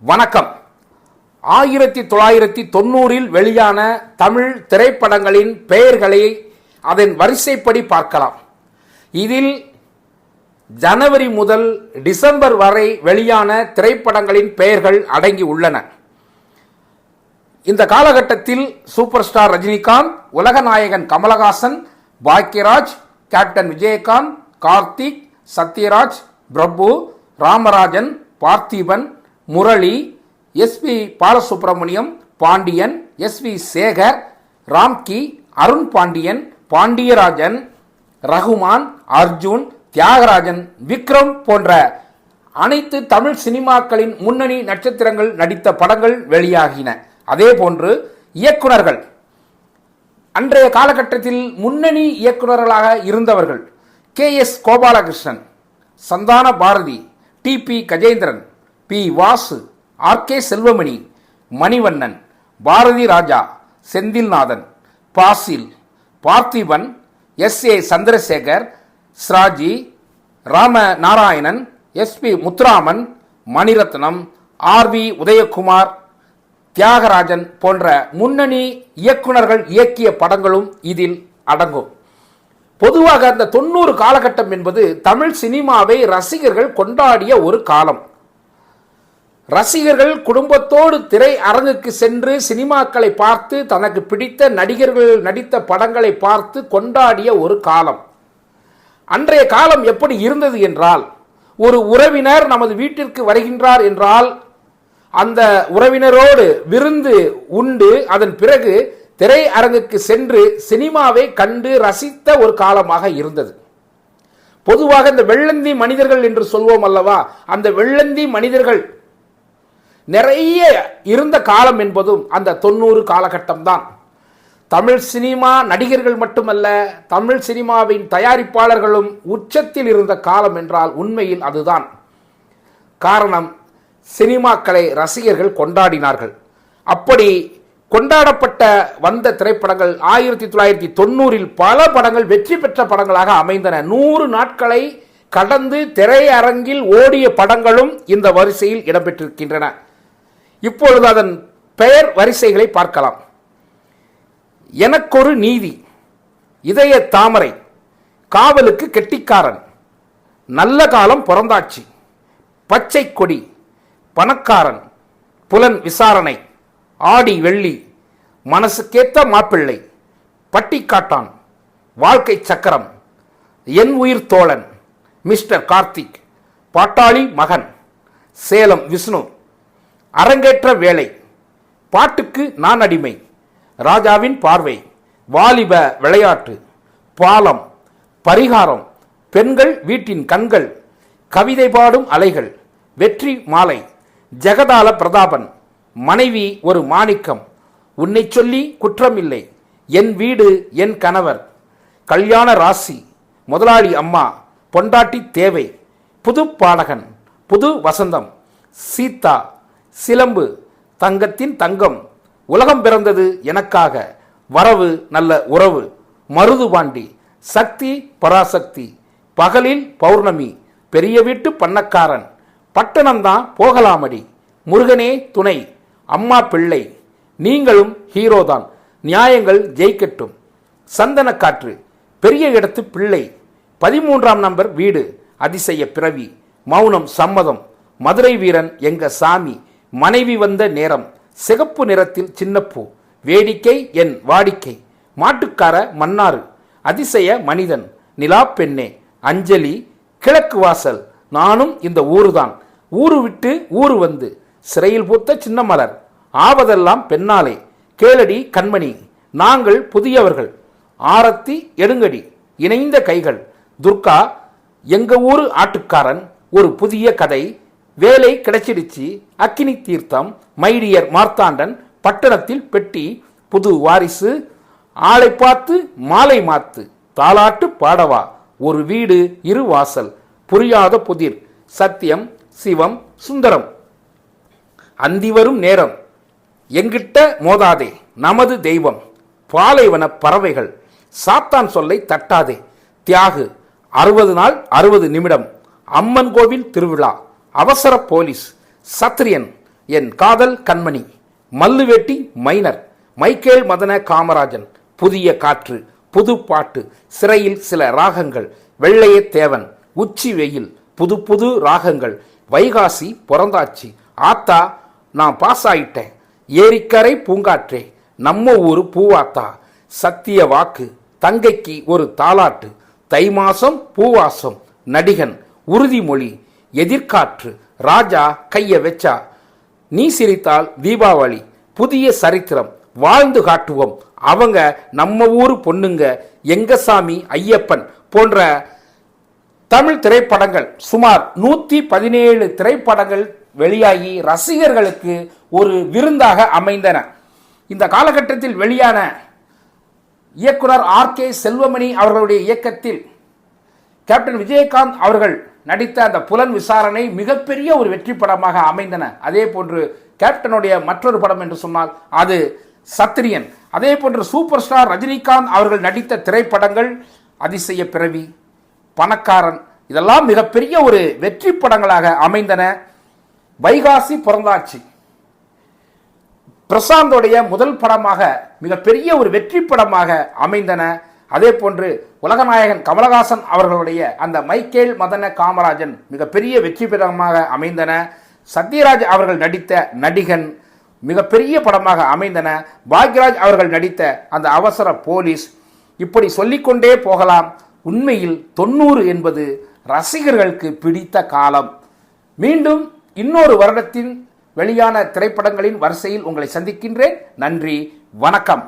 வணக்கம். 1990 வெளியான தமிழ் திரைப்படங்களின் பெயர்களை அதன் வரிசைப்படி பார்க்கலாம். இதில் ஜனவரி முதல் டிசம்பர் வரை வெளியான திரைப்படங்களின் பெயர்கள் அடங்கி உள்ளன. இந்த காலகட்டத்தில் சூப்பர் ஸ்டார் ரஜினிகாந்த், உலகநாயகன் கமலஹாசன், பாக்யராஜ், கேப்டன் விஜயகாந்த், கார்த்திக், சத்யராஜ், பிரபு, ராமராஜன், பார்த்திபன், முரளி, எஸ்.பி. பாலசுப்ரமணியம், பாண்டியன், எஸ்.வி. சேகர், ராம்கி, அருண் பாண்டியன், பாண்டியராஜன், ரகுமான், அர்ஜுன், தியாகராஜன், விக்ரம் போன்ற அனைத்து தமிழ் சினிமாக்களின் முன்னணி நட்சத்திரங்கள் நடித்த படங்கள் வெளியாகின. அதே போன்று இயக்குனர்கள், அன்றைய காலகட்டத்தில் முன்னணி இயக்குனர்களாக இருந்தவர்கள் K S. Gopalakrishnan, Santhana Bharathi, T P. Gajendran, P. Vasu, R K. Selvamani, Manivannan, Bharathi Raja, Senthilnathan, Fazil, Parthiban, S A. Chandrasekhar, ஸ்ராஜி, ராம நாராயணன், எஸ்.பி. முத்துராமன், மணிரத்னம், ஆர்.வி. உதயகுமார், தியாகராஜன் போன்ற முன்னணி இயக்குனர்கள் இயக்கிய படங்களும் இதில் அடங்கும். பொதுவாக அந்த 90 காலகட்டம் என்பது தமிழ் சினிமாவை ரசிகர்கள் கொண்டாடிய ஒரு காலம். ரசிகர்கள் குடும்பத்தோடு திரை அரங்குக்கு சென்று சினிமாக்களை பார்த்து தனக்கு பிடித்த நடிகர்கள் நடித்த படங்களை பார்த்து கொண்டாடிய ஒரு காலம். அன்றைய காலம் எப்படி இருந்தது என்றால், ஒரு உறவினர் நமது வீட்டிற்கு வருகின்றார் என்றால் அந்த உறவினரோடு விருந்து உண்டு அதன் பிறகு திரை அரங்குக்கு சென்று சினிமாவை கண்டு ரசித்த ஒரு காலமாக இருந்தது. பொதுவாக இந்த வெள்ளந்தி மனிதர்கள் என்று சொல்வோம் அல்லவா, அந்த வெள்ளந்தி மனிதர்கள் நிறைய இருந்த காலம் என்பதும் அந்த 90 காலகட்டம்தான். தமிழ் சினிமா நடிகர்கள் மட்டுமல்ல, தமிழ் சினிமாவின் தயாரிப்பாளர்களும் உச்சத்தில் இருந்த காலம் என்றால் உண்மையில் அதுதான். காரணம், சினிமாக்களை ரசிகர்கள் கொண்டாடினார்கள். அப்படி கொண்டாடப்பட்ட வந்த திரைப்படங்கள் 1990 பல படங்கள் வெற்றி பெற்ற படங்களாக அமைந்தன. 100 நாட்களை கடந்து திரையரங்கில் ஓடிய படங்களும் இந்த வரிசையில் இடம்பெற்றிருக்கின்றன. இப்பொழுது அதன் பெயர் வரிசைகளை பார்க்கலாம். எனக்கொரு நீதி, இதய தாமரை, காவலுக்கு கெட்டிக்காரன், நல்ல காலம் பிறந்தாச்சு, பச்சை கொடி, பணக்காரன், புலன் விசாரணை, ஆடி வெள்ளி, மனசுக்கேத்த மாப்பிள்ளை, பட்டிக்காட்டான், வாழ்க்கை சக்கரம், என் உயிர் தோழன், மிஸ்டர் கார்த்திக், பாட்டாளி மகன், சேலம் விஷ்ணு, அரங்கேற்ற வேலை, பாட்டுக்கு நான் அடிமை, ராஜாவின் பார்வை, வாலிப விளையாட்டு, பாலம், பரிகாரம், பெண்கள் வீட்டின் கண்கள், கவிதை பாடும் அலைகள், வெற்றி மாலை, ஜெகதால பிரதாபன், மனைவி ஒரு மாணிக்கம், உன்னை சொல்லி குற்றமில்லை, என் வீடு என் கணவர், கல்யாண ராசி, முதலாளி அம்மா, பொண்டாட்டி தேவை, புது பாடகன், புது வசந்தம், சீதா, சிலம்பு, தங்கத்தின் தங்கம், உலகம் பிறந்தது எனக்காக, வரவு நல்ல உறவு, மருதுபாண்டி, சக்தி பராசக்தி, பகலில் பௌர்ணமி, பெரிய வீட்டு பண்ணக்காரன், பட்டணம்தான் போகலாமடி, முருகனே துணை, அம்மா பிள்ளை, நீங்களும் ஹீரோதான், நியாயங்கள் ஜெயிக்கட்டும், சந்தன காற்று, பெரிய இடத்து பிள்ளை, 13ஆம் நம்பர் வீடு, அதிசய பிறவி, மௌனம் சம்மதம், மதுரை வீரன் எங்க சாமி, மனைவி வந்த நேரம், சிகப்பு நிறத்தில் சின்னப்பூ, வேடிக்கை என் வாடிக்கை, மாட்டுக்கார மன்னாறு, அதிசய மனிதன், நிலா பெண்ணே, அஞ்சலி, கிழக்கு வாசல், நானும் இந்த ஊருதான், ஊரு விட்டு ஊரு வந்து, சிறையில் பூத்த சின்ன மலர், ஆவதெல்லாம் பெண்ணாலே, கேளடி கண்மணி, நாங்கள் புதியவர்கள், ஆரத்தி எடுங்கடி, இணைந்த கைகள், துர்கா, எங்க ஊரு ஆட்டுக்காரன், ஒரு புதிய கதை, வேலை கிடைச்சிடுச்சு, அக்கினி தீர்த்தம், மைடியர் மார்த்தாண்டன், பட்டணத்தில் பெட்டி, புது வாரிசு, ஆளை பார்த்து மாலை மாத்து, தாலாட்டு பாடவா, ஒரு வீடு இரு வாசல், புரியாத புதிர், சத்தியம், சிவம், சுந்தரம், அந்தி வரும் நேரம், எங்கிட்ட மோதாதே, நமது தெய்வம், பாலைவன பறவைகள், சாத்தான் சொல்லை தட்டாதே, தியாகு, 60 நாள் 60 நிமிடம், அம்மன் கோவில் திருவிழா, அவசர போலீஸ், சத்திரியன், என் காதல் கண்மணி, மல்லுவெட்டி மைனர், மைக்கேல் மதன காமராஜன், புதிய காற்று, புது பாட்டு, சிறையில் சில ராகங்கள், வெள்ளைய தேவன், உச்சி வெயில், புது புது ராகங்கள், வைகாசி பிறந்தாச்சு, ஆத்தா நான் பாஸ் ஆயிட்டேன், ஏரிக்கரை பூங்காற்றே, நம்ம ஊரு பூவாத்தா, சத்திய வாக்கு, தங்கைக்கு ஒரு தாலாட்டு, தை மாசம் பூவாசம், நடிகன், உறுதிமொழி, எதிர்காற்று, ராஜா கைய வெச்சா, நீ சிரித்தால் தீபாவளி, புதிய சரித்திரம், வாழ்ந்து காட்டுவோம், அவங்க நம்ம ஊரு பொண்ணுங்க, எங்கசாமி ஐயப்பன் போன்ற தமிழ் திரைப்படங்கள் சுமார் 117 திரைப்படங்கள் வெளியாகி ரசிகர்களுக்கு ஒரு விருந்தாக அமைந்தன. இந்த காலகட்டத்தில் வெளியான இயக்குனர் R.K. செல்வமணி அவர்களுடைய இயக்கத்தில் கேப்டன் விஜயகாந்த் அவர்கள் நடித்த அந்த புலன் விசாரணை மிகப்பெரிய ஒரு வெற்றி படமாக அமைந்தன. அதே போன்று கேப்டனுடைய மற்றொரு படம் என்று சொன்னால் அது சத்திரியன். அதே போன்று சூப்பர் ஸ்டார் ரஜினிகாந்த் அவர்கள் நடித்த திரைப்படங்கள் அதிசய பிறவி, பணக்காரன், இதெல்லாம் மிகப்பெரிய ஒரு வெற்றி படங்களாக அமைந்தன. வைகாசி பிறந்தாச்சு பிரசாந்தோடைய முதல் படமாக மிகப்பெரிய ஒரு வெற்றி படமாக அமைந்தன. அதே போன்று உலகநாயகன் கமலஹாசன் அவர்களுடைய அந்த மைக்கேல் மதன காமராஜன் மிகப்பெரிய வெற்றி படமாக அமைந்தன. சத்யராஜ் அவர்கள் நடித்த நடிகன் மிகப்பெரிய படமாக அமைந்தன. பாக்யராஜ் அவர்கள் நடித்த அந்த அவசர போலீஸ், இப்படி சொல்லிக்கொண்டே போகலாம். உண்மையில் 90 என்பது ரசிகர்களுக்கு பிடித்த காலம். மீண்டும் இன்னொரு வருடத்தின் வெளியான திரைப்படங்களின் வரிசையில் உங்களை சந்திக்கின்றேன். நன்றி, வணக்கம்.